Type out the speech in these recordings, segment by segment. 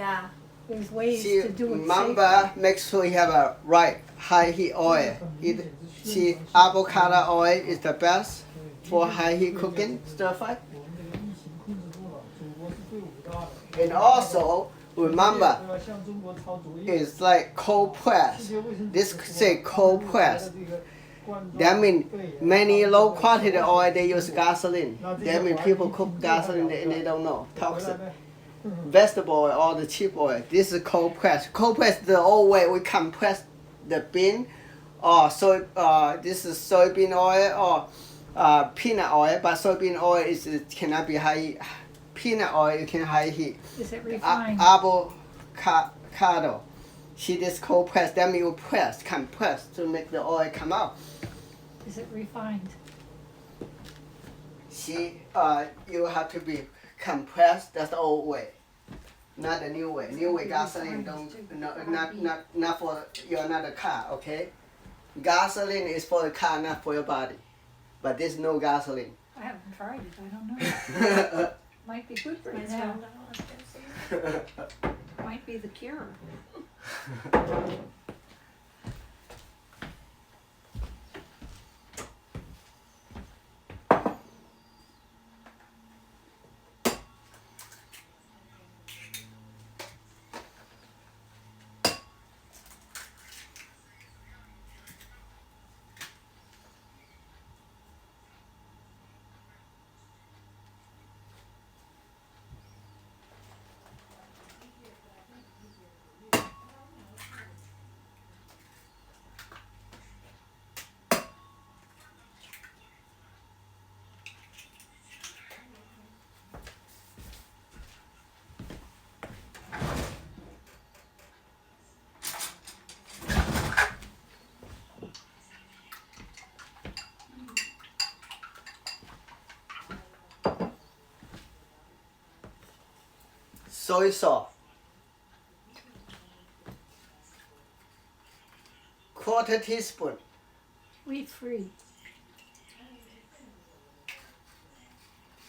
Yeah. There's ways See, to do it remember, make sure you have a right high heat oil. See, avocado oil is the best for high heat cooking, stir fry. And also, remember, it's like cold press. This say cold press. That means many low quality oil they use gasoline. That means people cook gasoline and they don't know, toxic. Vegetable oil or the cheap oil. This is cold press. Cold press is the old way we compress the bean or soy. This is soybean oil or peanut oil, but soybean oil cannot be high. Peanut oil you can high heat. Is it refined? Avocado. See this cold press. That means you compress to make the oil come out. Is it refined? See, you have to be compressed. That's the old way, not the new way. New way gasoline not for your another car. Okay, gasoline is for the car, not for your body. But there's no gasoline. I haven't tried it. I don't know. Might be good for you now. Might be the cure. Soy sauce. Quarter teaspoon. Wheat-free.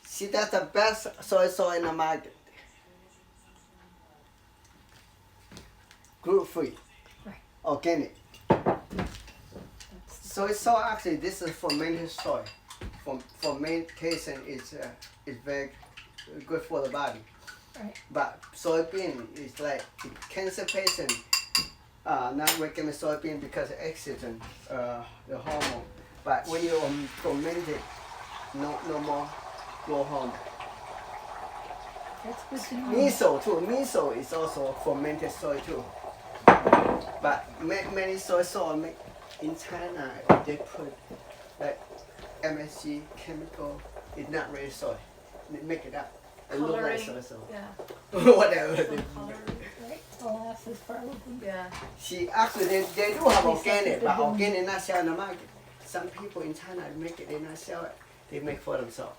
See, that's the best soy sauce in the market. Gluten-free. Right. Organic. Soy sauce, actually, this is fermented soy. Fermentation is very good for the body. Right. But soybean is like cancer patient not recommend soybean because of oxygen, the hormone. But when you ferment it, no more growth hormone. That's good to know. Miso too. Miso is also fermented soy too. But many soy sauce make in China they put like MSG chemical. It's not real soy. They make it up. It look like soy sauce. Yeah. Whatever. Right? Molasses probably. Yeah. See, actually they do have organic, but organic not sell in the market. Some people in China make it, they not sell it. They make for themselves.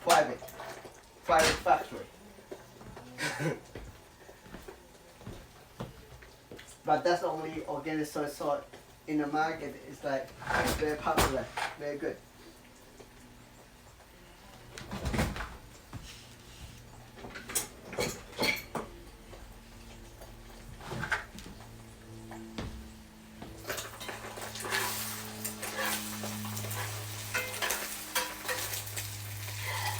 Private factory. But that's the only organic soy sauce in the market. It's like very popular, very good.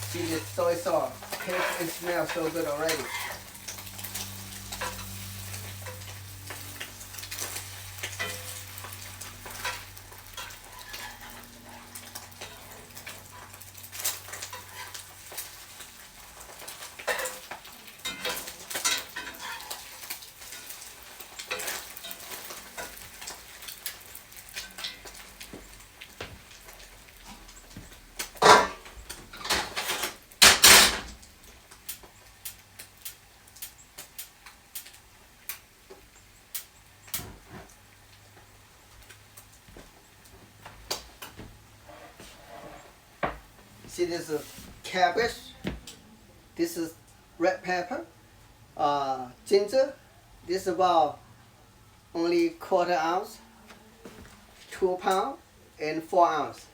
See this soy sauce, taste and smell so good already. See, this is cabbage. This is red pepper. Ginger. This is about only quarter ounce, 2 pounds, and 4 ounces.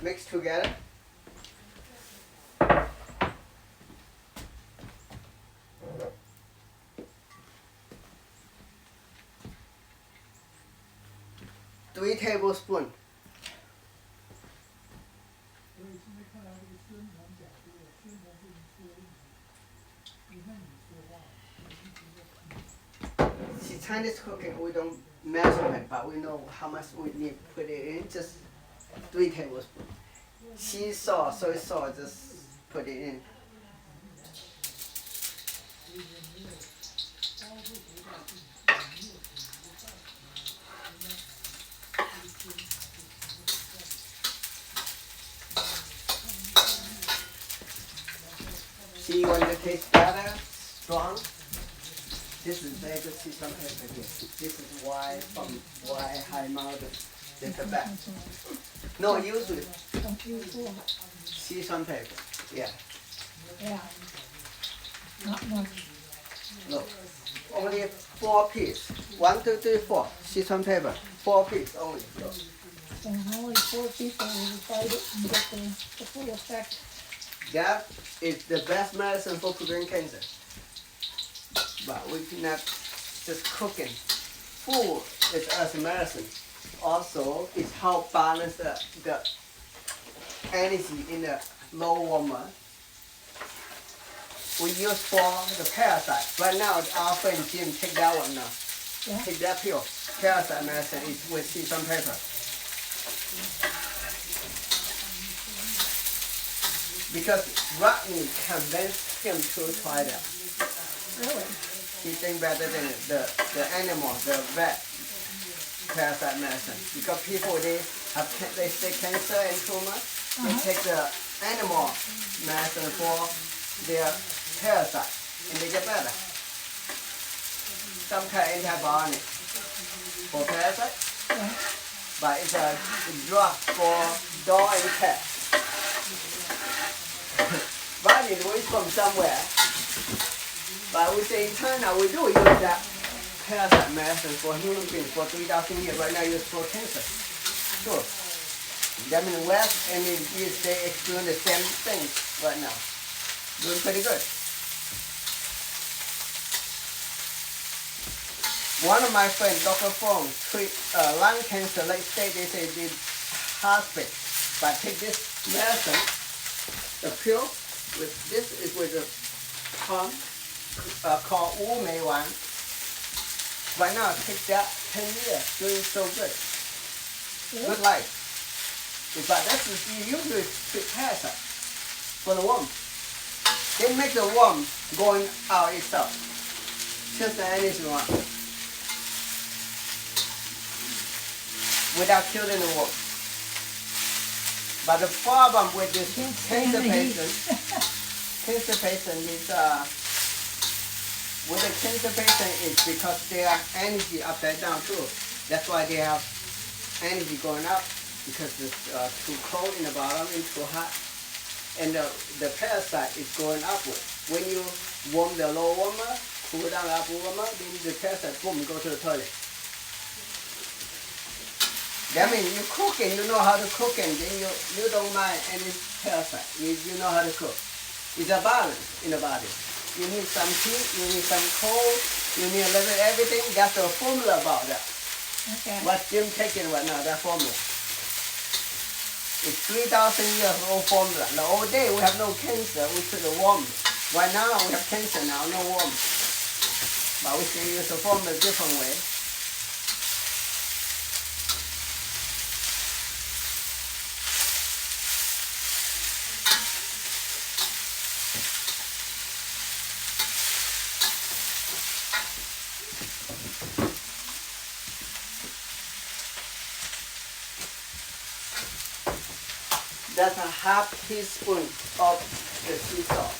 Mix together. 3 tablespoons. See, Chinese cooking, we don't measurement, but we know how much we need to put it in. Just 3 tablespoons. Sea salt, soy sauce, just put it in. See, when the taste better, strong, this is very good seasoned pepper here. This is why high mountain is the best. No, usually Don't use water. seasoned pepper. Yeah. Yeah. Not much. Look, only 4 pieces. 1, 2, 3, 4. Seasoned pepper. 4 pieces only. Look. And only 4 people will fight it and get the full effect. That is the best medicine for preventing cancer. But we cannot just cooking. Food is as medicine. Also, it's how balance the energy in the low warmer. We use for the parasite. Right now, our friend Jim take that one now. Yeah. Take that pill. Parasite medicine is with seasoned pepper. Because Rodney convinced him to try that. Really? He thinks better than the animal, the vet parasite medicine. Because people they say cancer and tumor, they take the animal medicine for their parasite and they get better. Some kind of antibiotic for parasite, Yeah. but it's a drug for dog and cat. Rodney is from somewhere. But we say in China, we do use that parasite medicine for human beings for 3,000 years. Right now, used for cancer. Sure. That means West and in East, they experience the same thing right now. Doing pretty good. One of my friends, Dr. Fong, treat lung cancer. Late stage, they say did hospital. But take this medicine, the pill, with this is with the pump. Called Wu Mei Wan. Right now, take that 10 years, doing so good. Yeah. Good life. But that's usually treat parasite for the worm. They make the worm going out itself. Just anything one. Without killing the worm. But the problem with this cancer patient is with the cancer patient is because their energy upside down too. That's why they have energy going up because it's too cold in the bottom and too hot. And the parasite is going upward. When you warm the low warmer, cool down the upper warmer, then the parasite boom go to the toilet. That means you cook and you know how to cook and then you don't mind any parasite. You know how to cook. It's a balance in the body. You need some heat, you need some cold, you need a little bit everything. That's the formula about that. Okay. What Jim taking right now, that formula. It's 3,000 years old formula. The old day we have no cancer, we took the worm. Right now we have cancer now, no worm. But we still use the formula a different way. That's a half teaspoon of the sea salt.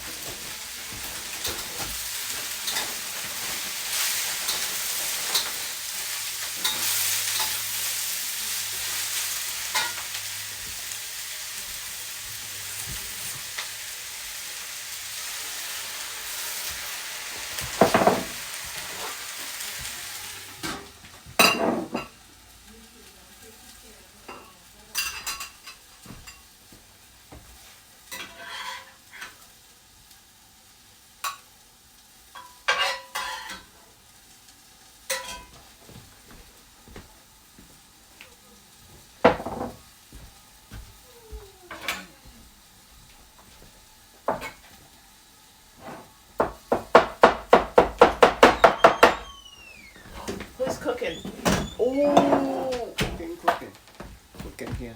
cooking. Oh, cooking here.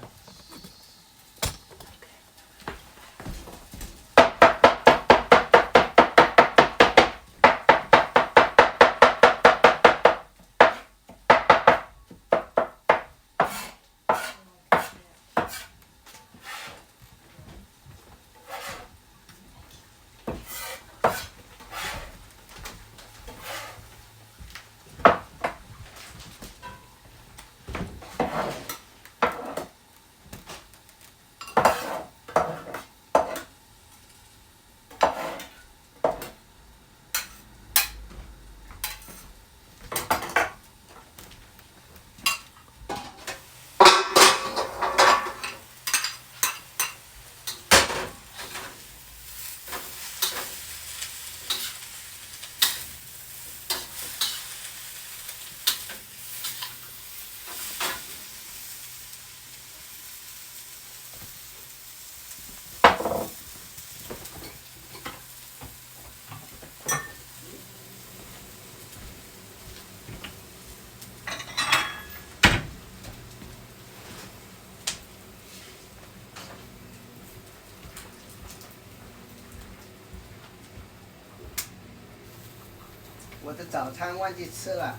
我的早餐忘记吃了。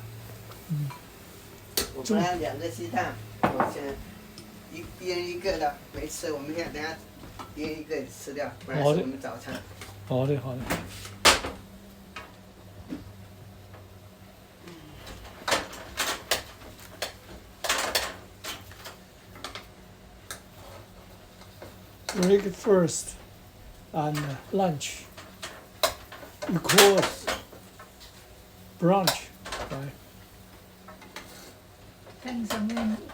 我本来2个鸡蛋，我先一人一个的，没吃。我们现在等下一人一个吃掉，本来是我们早餐。好的，好的。Breakfast and lunch equals brunch, right? Depends on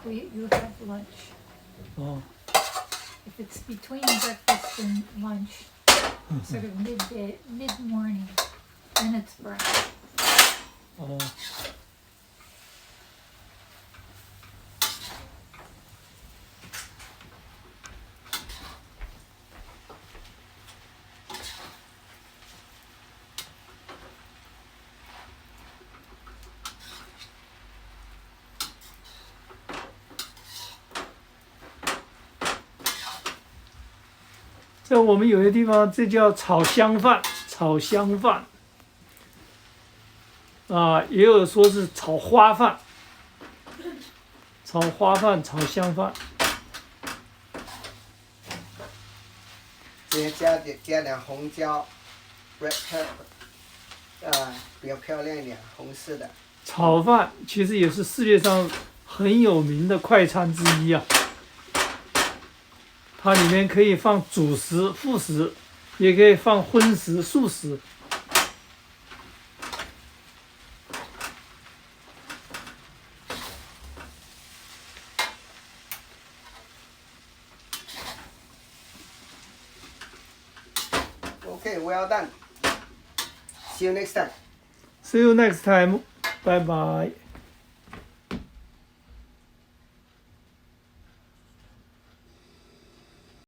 when you have lunch. Oh, If it's between breakfast and lunch, sort of midday, mid-morning, then it's brunch. oh. .在我们有些地方，这叫炒香饭，炒香饭，啊，也有说是炒花饭，炒花饭、炒香饭。直接加点红椒 ，red pepper，比较漂亮一点，红色的。炒饭其实也是世界上很有名的快餐之一啊。它里面可以放主食、副食，也可以放荤食、素食。Okay, well done. See you next time. See you next time. Bye bye.